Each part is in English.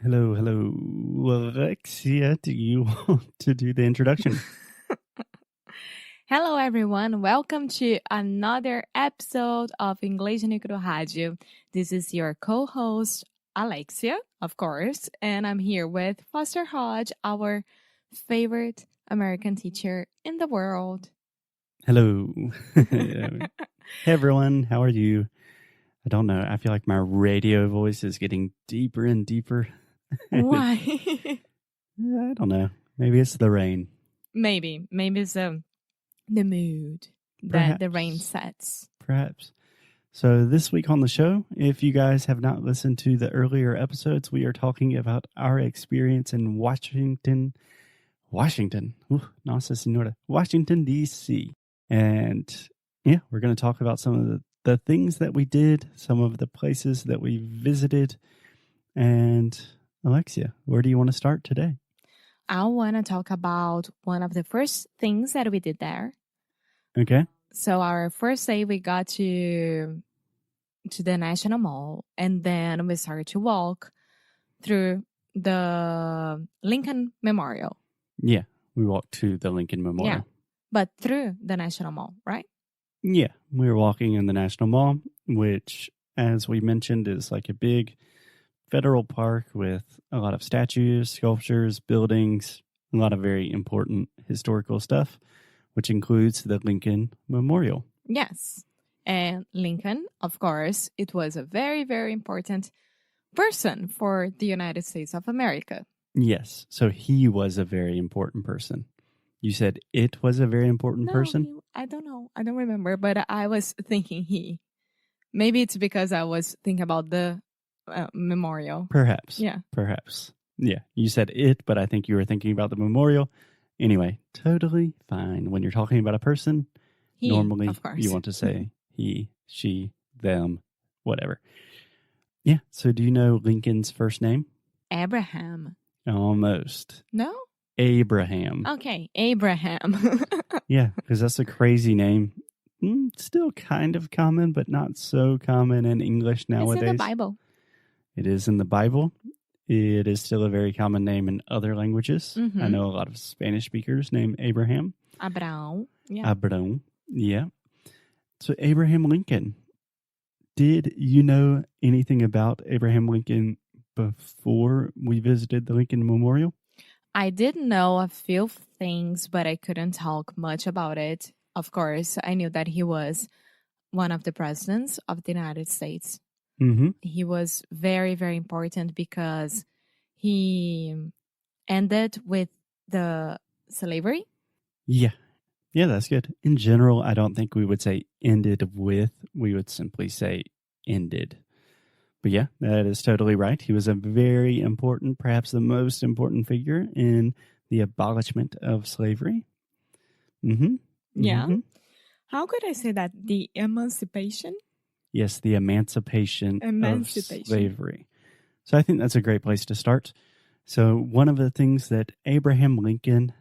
Hello. Alexia, do you want to do the introduction? Hello, everyone. Welcome to another episode of Inglês no Rádio. This is your co-host, Alexia, of course, and I'm here with Foster Hodge, our favorite American teacher in the world. Hello. Hey, everyone. How are you? I don't know. I feel like my radio voice is getting deeper and deeper. Why? I don't know. Maybe it's the rain. Maybe it's the mood that the rain sets. Perhaps. So this week on the show, if you guys have not listened to the earlier episodes, we are talking about our experience in Washington, Nossa Senhora, Washington, D.C. And yeah, we're going to talk about some of the things that we did, some of the places that we visited. And Alexia, where do you want to start today? I want to talk about one of the first things that we did there. Okay. So our first day, we got to the National Mall, and then we started to walk through the Lincoln Memorial. Yeah, we walked to the Lincoln Memorial. Yeah, but through the National Mall, right? Yeah, we were walking in the National Mall, which, as we mentioned, is like a big federal park with a lot of statues, sculptures, buildings, a lot of very important historical stuff, which includes the Lincoln Memorial. Yes. And Lincoln, of course, it was a very, very important person for the United States of America. Yes. So he was a very important person. You said it was a very important person? I don't know. I don't remember, but I was thinking he. Maybe it's because I was thinking about the memorial. Perhaps. Yeah. Perhaps. Yeah. You said it, but I think you were thinking about the memorial. Anyway, totally fine. When you're talking about a person, normally you want to say he, she, them, whatever. Yeah. So do you know Lincoln's first name? Abraham. Almost. No? Abraham. Okay, Abraham. Yeah, because that's a crazy name. Still kind of common, but not so common in English nowadays. It's in the Bible. It is in the Bible. It is still a very common name in other languages. Mm-hmm. I know a lot of Spanish speakers named Abraham. Abraham. Yeah. Abraham. Yeah. So Abraham Lincoln. Did you know anything about Abraham Lincoln before we visited the Lincoln Memorial? I did know a few things, but I couldn't talk much about it. Of course, I knew that he was one of the presidents of the United States. Mm-hmm. He was very, very important because he ended with the slavery. Yeah. Yeah, that's good. In general, I don't think we would say ended with. We would simply say ended. But yeah, that is totally right. He was a very important, perhaps the most important figure in the abolishment of slavery. Mm-hmm. Yeah. Mm-hmm. How could I say that? The emancipation? Yes, the emancipation of slavery. So I think that's a great place to start. So one of the things that Abraham Lincoln,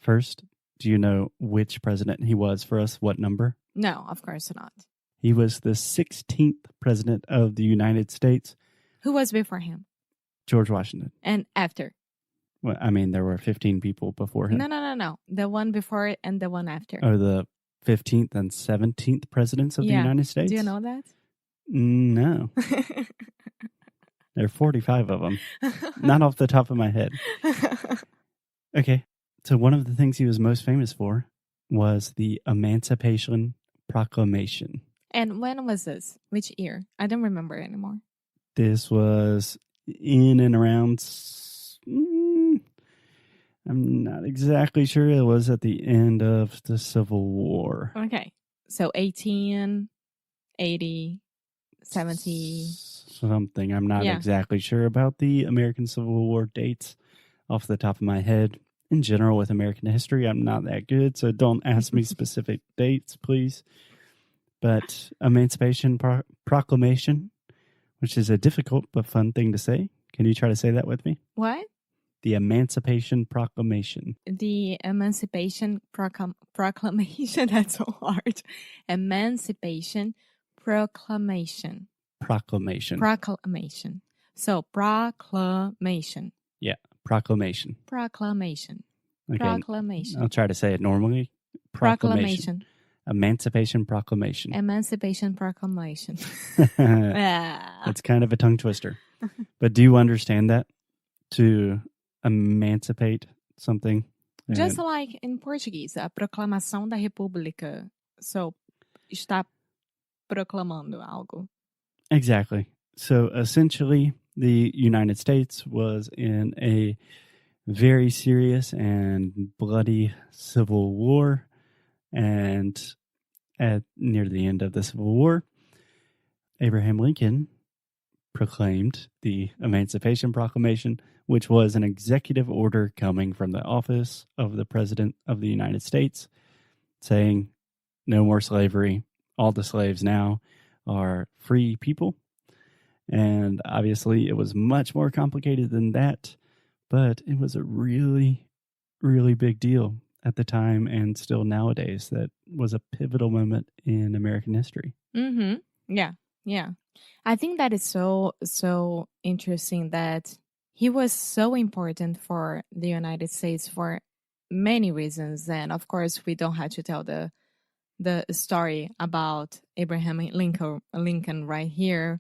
first, do you know which president he was for us? What number? No, of course not. He was the 16th president of the United States. Who was before him? George Washington. And after? Well, I mean, there were 15 people before him. No. The one before it and the one after. Oh, the 15th and 17th presidents of the United States? Do you know that? No. There are 45 of them. Not off the top of my head. Okay. So one of the things he was most famous for was the Emancipation Proclamation. And when was this? Which year? I don't remember anymore. This was in and around... I'm not exactly sure. It was at the end of the Civil War. Okay. So 1880, 70... Something. I'm not exactly sure about the American Civil War dates off the top of my head. In general, with American history, I'm not that good, so don't ask me specific dates, please. But Emancipation Proclamation, which is a difficult but fun thing to say. Can you try to say that with me? What? The Emancipation Proclamation. The Emancipation Proclamation, that's so hard. Emancipation Proclamation. Proclamation. Proclamation. So, proclamation. Yeah, proclamation. Proclamation. Okay, Proclamation. I'll try to say it normally. Proclamation. Emancipation Proclamation. Emancipation Proclamation. It's kind of a tongue twister. But do you understand that? To emancipate something? Just like in Portuguese, a proclamação da República. So, está proclamando algo. Exactly. So essentially, the United States was in a very serious and bloody civil war. And near the end of the Civil War, Abraham Lincoln proclaimed the Emancipation Proclamation, which was an executive order coming from the office of the President of the United States saying no more slavery. All the slaves now are free people. And obviously, it was much more complicated than that, but it was a really, really big deal at the time and still nowadays. That was a pivotal moment in American history. Mm-hmm. Yeah. I think that is so interesting that he was so important for the United States for many reasons. And of course, we don't have to tell the story about Abraham Lincoln right here.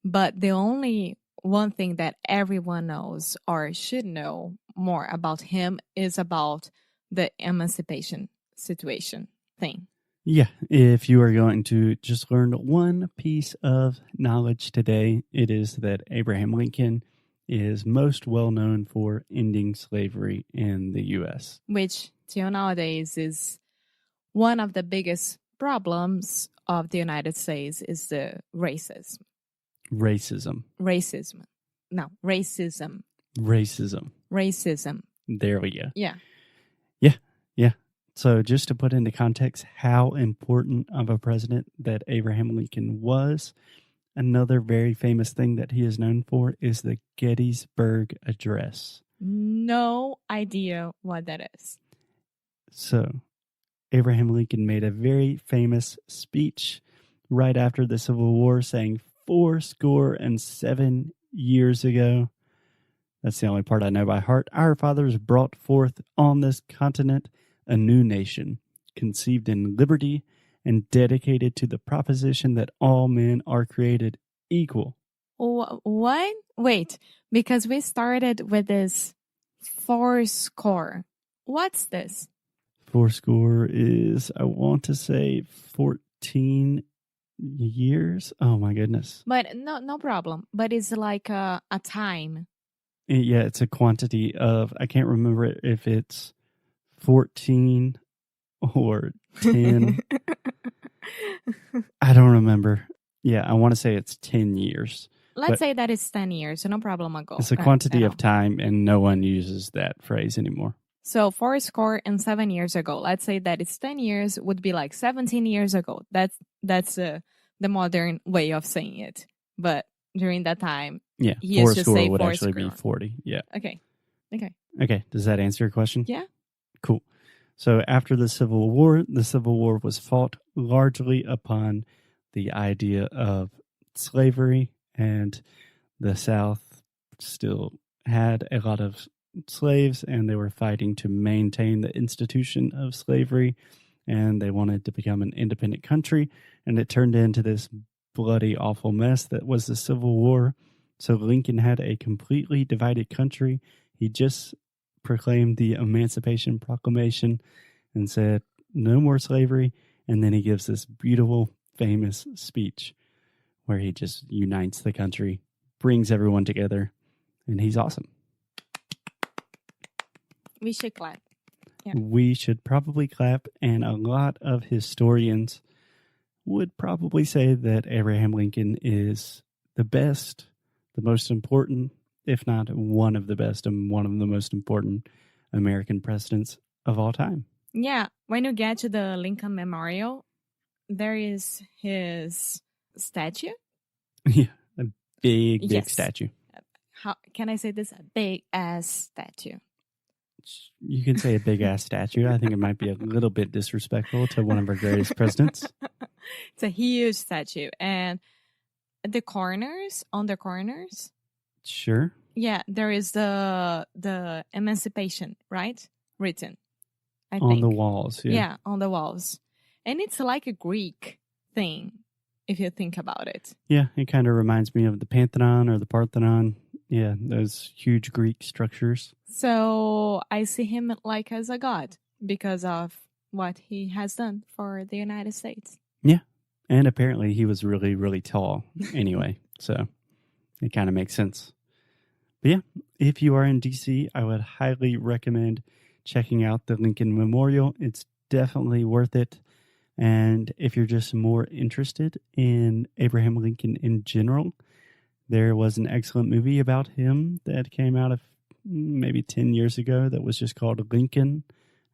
But the only one thing that everyone knows or should know more about him is about the emancipation situation thing. Yeah, if you are going to just learn one piece of knowledge today, it is that Abraham Lincoln is most well known for ending slavery in the U.S. Which, till nowadays, is one of the biggest problems of the United States is the racism. Racism. No, racism. Racism. There we go. Yeah. So just to put into context how important of a president that Abraham Lincoln was, another very famous thing that he is known for is the Gettysburg Address. No idea what that is. So Abraham Lincoln made a very famous speech right after the Civil War saying 77 years ago. That's the only part I know by heart. Our fathers brought forth on this continent a new nation, conceived in liberty and dedicated to the proposition that all men are created equal. What? Wait, because we started with this fourscore. What's this? Fourscore is, I want to say, 14 years. Oh my goodness. But no problem. But it's like a time. Yeah, it's a quantity of, I can't remember if it's 14 or 10. I don't remember. Yeah, I want to say it's 10 years. Let's say that it's 10 years, so no problem. It's a quantity of time, and no one uses that phrase anymore. So 7 years ago, let's say that it's 10 years, would be like 17 years ago. That's the modern way of saying it. But during that time, yeah, he used to say would actually be 40. Yeah. Okay. Does that answer your question? Yeah. Cool. So after the Civil War was fought largely upon the idea of slavery, and the South still had a lot of slaves, and they were fighting to maintain the institution of slavery, and they wanted to become an independent country, and it turned into this bloody, awful mess that was the Civil War. So Lincoln had a completely divided country. He just proclaimed the Emancipation Proclamation and said, no more slavery. And then he gives this beautiful, famous speech where he just unites the country, brings everyone together, and he's awesome. We should clap. Yeah. We should probably clap, and a lot of historians would probably say that Abraham Lincoln is the best, the most important, if not one of the best and one of the most important American presidents of all time. Yeah. When you get to the Lincoln Memorial, there is his statue. Yeah. A big statue. How can I say this? A big ass statue. You can say a big ass statue. I think it might be a little bit disrespectful to one of our greatest presidents. It's a huge statue. And on the corners, Sure. Yeah, there is the emancipation, right? Written, I On think. the walls. Yeah, on the walls. And it's like a Greek thing, if you think about it. Yeah, it kind of reminds me of the Pantheon or the Parthenon. Yeah, those huge Greek structures. So I see him like as a god because of what he has done for the United States. Yeah, and apparently he was really, really tall anyway, so it kind of makes sense. But yeah, if you are in DC, I would highly recommend checking out the Lincoln Memorial. It's definitely worth it. And if you're just more interested in Abraham Lincoln in general, there was an excellent movie about him that came out of maybe 10 years ago that was just called Lincoln.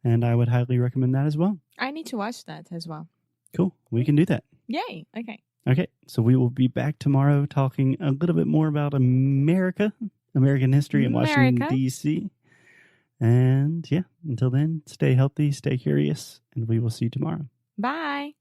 And I would highly recommend that as well. I need to watch that as well. Cool. We can do that. Yay. Okay. Okay. So we will be back tomorrow talking a little bit more about American history in Washington, D.C. And yeah, until then, stay healthy, stay curious, and we will see you tomorrow. Bye.